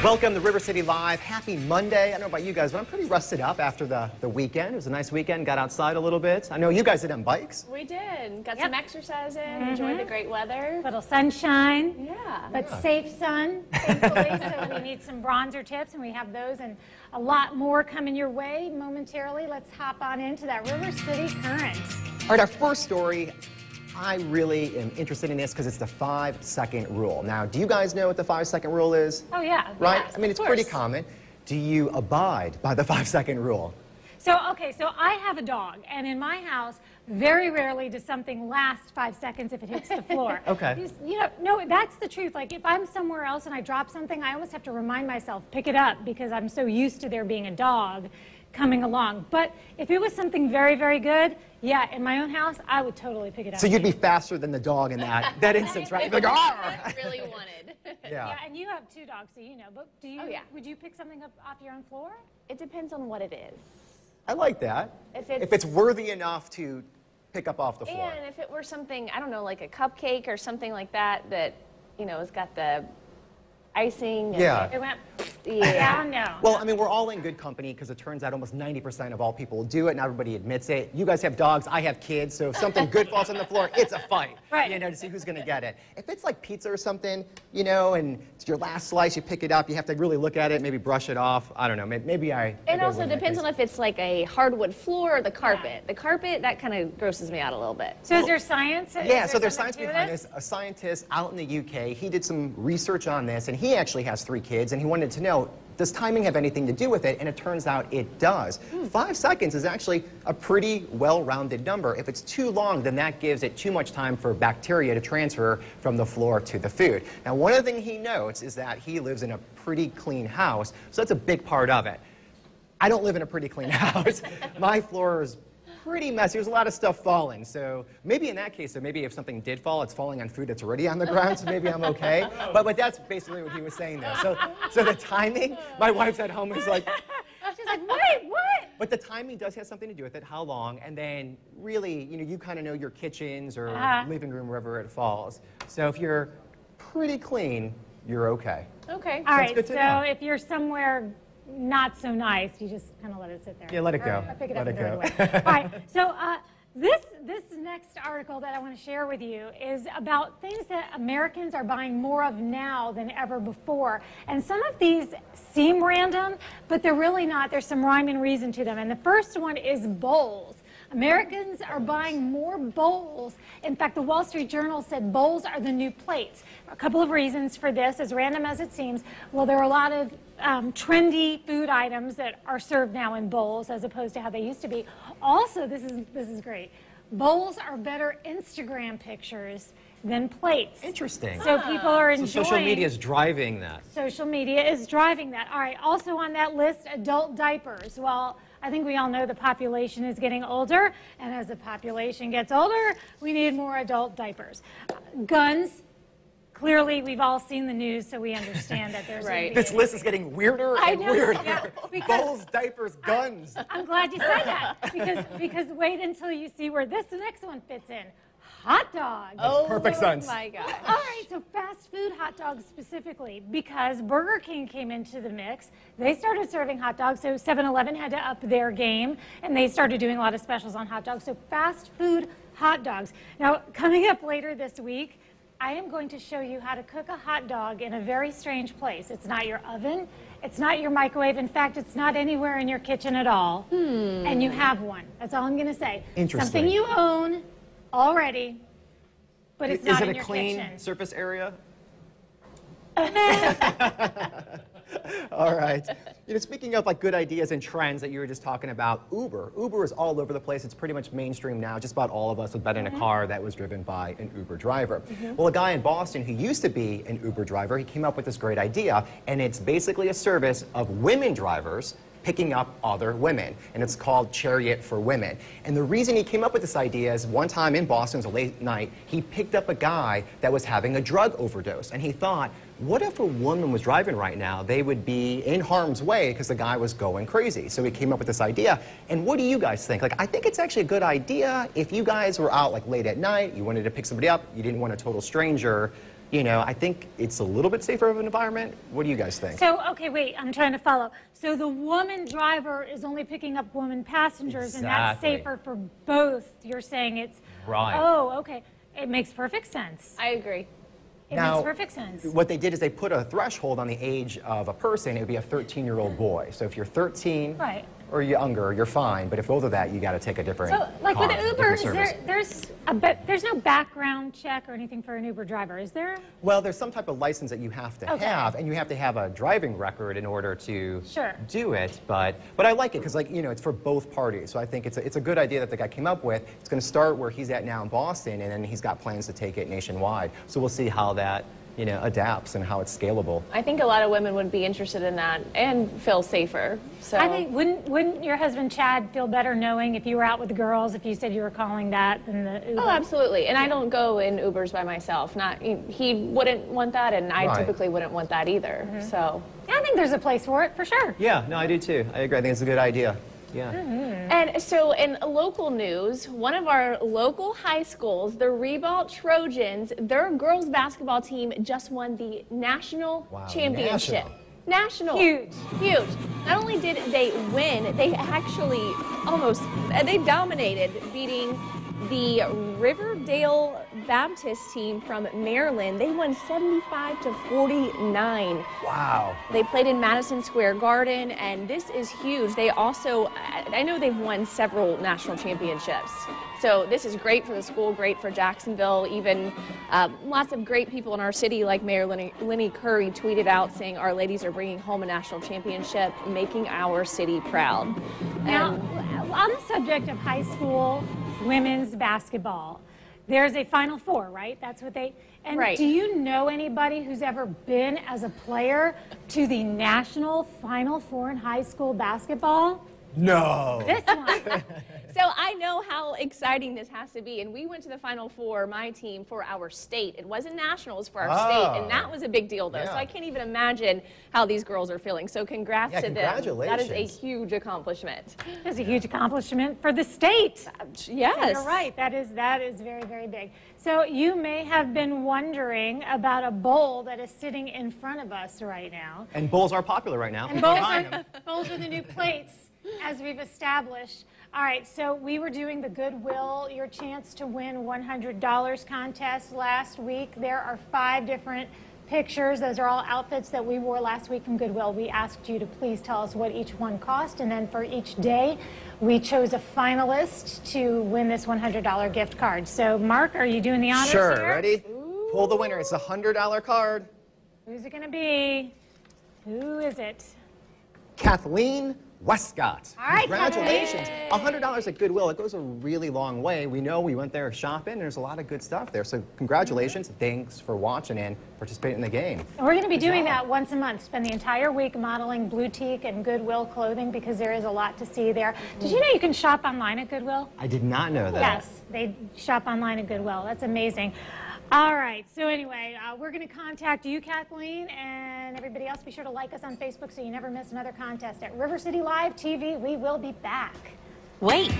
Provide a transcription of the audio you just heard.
Welcome to River City Live. Happy Monday. I don't know about you guys, but I'm pretty rusted up after the weekend. It was a nice weekend. Got outside a little bit. I know you guys did on bikes. We did. Got some exercise in, enjoyed the great weather. Little sunshine. Yeah. But safe sun, thankfully. So we need some bronzer tips, and we have those and a lot more coming your way momentarily. Let's hop on into that River City Current. All right, our first story. I really am interested in this because it's the 5-second rule. Now, do you guys know what the 5-second rule is? Oh, yeah. Right? Yes, I mean, it's pretty common. Do you abide by the 5-second rule? So, okay, so I have a dog, and in my house, very rarely does something last 5 seconds if it hits the floor. Okay. You know, no, that's the truth. Like, if I'm somewhere else and I drop something, I always have to remind myself, pick it up, because I'm so used to there being a dog coming along. But if it was something very, very good, yeah, in my own house, I would totally pick it up. So you'd be faster than the dog in that instance, right? You'd be like, I really wanted. Yeah, and you have 2 dogs, so you know. But do you? Oh, yeah. Would you pick something up off your own floor? It depends on what it is. I like that. If it's worthy enough to pick up off the floor. And if it were something, I don't know, like a cupcake or something like that, that, you know, has got the icing. And Yeah. It went. Yeah. No. Well, I mean, we're all in good company because it turns out almost 90% of all people do it, and everybody admits it. You guys have dogs, I have kids, so if something good falls on the floor, it's a fight. Right. You know, to see who's going to get it. If it's like pizza or something, you know, and it's your last slice, you pick it up, you have to really look at it, maybe brush it off. I don't know. Maybe I. It also depends on if it's like a hardwood floor or the carpet. The carpet, that kind of grosses me out a little bit. So is there science? Yeah, Is so there there's something science to behind this. A scientist out in the UK, he did some research on this, and he actually has 3 kids, and he wanted to know, does timing have anything to do with it? And it turns out it does. 5 seconds is actually a pretty well-rounded number. If it's too long, then that gives it too much time for bacteria to transfer from the floor to the food. Now, one of the things he notes is that he lives in a pretty clean house, so that's a big part of it. I don't live in a pretty clean house. My floor is pretty messy. There's a lot of stuff falling. So maybe in that case, so maybe if something did fall, it's falling on food that's already on the ground, so maybe I'm okay. But that's basically what he was saying there. So the timing, my wife's at home is like, She's like, wait, what? but the timing does have something to do with it, how long, and then really, you know, you kind of know your kitchens or living room, wherever it falls. So if you're pretty clean, you're okay. Okay. All right, good to so know. if you're somewhere not so nice, you just kind of let it sit there. Yeah, let it go. Or pick it Let up it and throw go. it away. All right, so this next article that I want to share with you is about things that Americans are buying more of now than ever before. And some of these seem random, but they're really not. There's some rhyme and reason to them. And the first one is bowls. Americans are buying more bowls. In fact, the Wall Street Journal said bowls are the new plates. A couple of reasons for this, as random as it seems. Well, there are a lot of trendy food items that are served now in bowls as opposed to how they used to be. Also, this is great. Bowls are better Instagram pictures than plates. Interesting. So people are enjoying. So social media is driving that. Social media is driving that. All right, also on that list, adult diapers. Well, I think we all know the population is getting older, and as the population gets older, we need more adult diapers. Guns. Clearly, we've all seen the news, so we understand that there's Right. This list is getting weirder I and know, weirder. yeah, because- Bowls, diapers, guns. I'm glad you said that, because wait until you see where this next one fits in. Hot dogs. Oh, perfect sense. my God. All right, so fast food hot dogs specifically, because Burger King came into the mix. They started serving hot dogs, so 7-Eleven had to up their game, and they started doing a lot of specials on hot dogs. So fast food hot dogs. Now, coming up later this week, I am going to show you how to cook a hot dog in a very strange place. It's not your oven. It's not your microwave. In fact, it's not anywhere in your kitchen at all. And you have one. That's all I'm going to say. Interesting. Something you own already, but it's not Is in it a your clean kitchen. surface area? All right. You know, speaking of like good ideas and trends that you were just talking about, Uber. Uber is all over the place. It's pretty much mainstream now. Just about all of us have been in a car that was driven by an Uber driver. Well, a guy in Boston who used to be an Uber driver, he came up with this great idea, and it's basically a service of women drivers picking up other women, and it's called Chariot for Women. And the reason he came up with this idea is one time in Boston, it was a late night, he picked up a guy that was having a drug overdose, and he thought, what if a woman was driving right now? They would be in harm's way because the guy was going crazy. So he came up with this idea. And what do you guys think? Like, I think it's actually a good idea if you guys were out like late at night, you wanted to pick somebody up, you didn't want a total stranger you know, I think it's a little bit safer of an environment. What do you guys think? So, okay, wait, I'm trying to follow. So the woman driver is only picking up woman passengers, and that's Exactly. safer for both. You're saying it's... Right. Oh, okay. It makes perfect sense. I agree. It Now, makes perfect sense. What they did is they put a threshold on the age of a person. It would be a 13-year-old boy. So if you're 13 Right. or younger, you're fine. But if over that, you got to take a different So, like car, with a Uber, different service. there's no background check or anything for an Uber driver, is there? Well, there's some type of license that you have to Okay. have, and you have to have a driving record in order to Sure. do it. But I like it because, like, you know, it's for both parties. So I think it's a good idea that the guy came up with. It's going to start where he's at now in Boston, and then he's got plans to take it nationwide. So we'll see how that, you know, adapts and how it's scalable. I think a lot of women would be interested in that and feel safer. So I think, wouldn't your husband Chad feel better knowing if you were out with the girls, if you said you were calling that than the Uber? Oh, absolutely. And I don't go in Ubers by myself. Not he wouldn't want that, and I Right. typically wouldn't want that either. So. Yeah, I think there's a place for it, for sure. Yeah, no, I do too. I agree. I think it's a good idea. Yeah. And so in local news, one of our local high schools, the Ribault Trojans, their girls basketball team just won the national Wow, championship. National. Huge. Huge. Not only did they win, they actually they dominated, beating the Riverdale Baptist team from Maryland. They won 75-49. Wow. They played in Madison Square Garden, and this is huge. They also, I know they've won several national championships. So this is great for the school, great for Jacksonville. Even lots of great people in our city, like Mayor Lenny Curry, tweeted out saying, "Our ladies are bringing home a national championship, making our city proud." Now, And on the subject of high school women's basketball, there's a Final Four, right? That's what they... And Right. do you know anybody who's ever been as a player to the national Final Four in high school basketball? No. This one. so I know how exciting this has to be. And we went to the Final Four, my team, for our state. It wasn't national, it was for our state. And that was a big deal, though. Yeah. So I can't even imagine how these girls are feeling. So congrats Yeah, to them. That is a congratulations. huge accomplishment. It's a huge accomplishment for the state. Yes. You're right. That is very, very big. So you may have been wondering about a bowl that is sitting in front of us right now. And bowls are popular right now. And People bowls are buying them. bowls are the new plates, as we've established. All right, so we were doing the Goodwill, your chance to win $100 contest last week. There are 5 different pictures. Those are all outfits that we wore last week from Goodwill. We asked you to please tell us what each one cost, and then for each day, we chose a finalist to win this $100 gift card. So, Mark, are you doing the honors Sure, here? ready? Pull the winner. It's a $100 card. Who's it going to be? Who is it? Kathleen Westcott. All right, Congratulations. $100 at Goodwill. It goes a really long way. We know we went there shopping. And there's a lot of good stuff there. So congratulations. Thanks for watching and participating in the game. And we're going to be doing job. that once a month. Spend the entire week modeling boutique and Goodwill clothing because there is a lot to see there. Did you know you can shop online at Goodwill? I did not know that. Yes, they shop online at Goodwill. That's amazing. All right, so anyway, we're going to contact you, Kathleen, and everybody else. Be sure to like us on Facebook so you never miss another contest at River City Live TV. We will be back. Wait.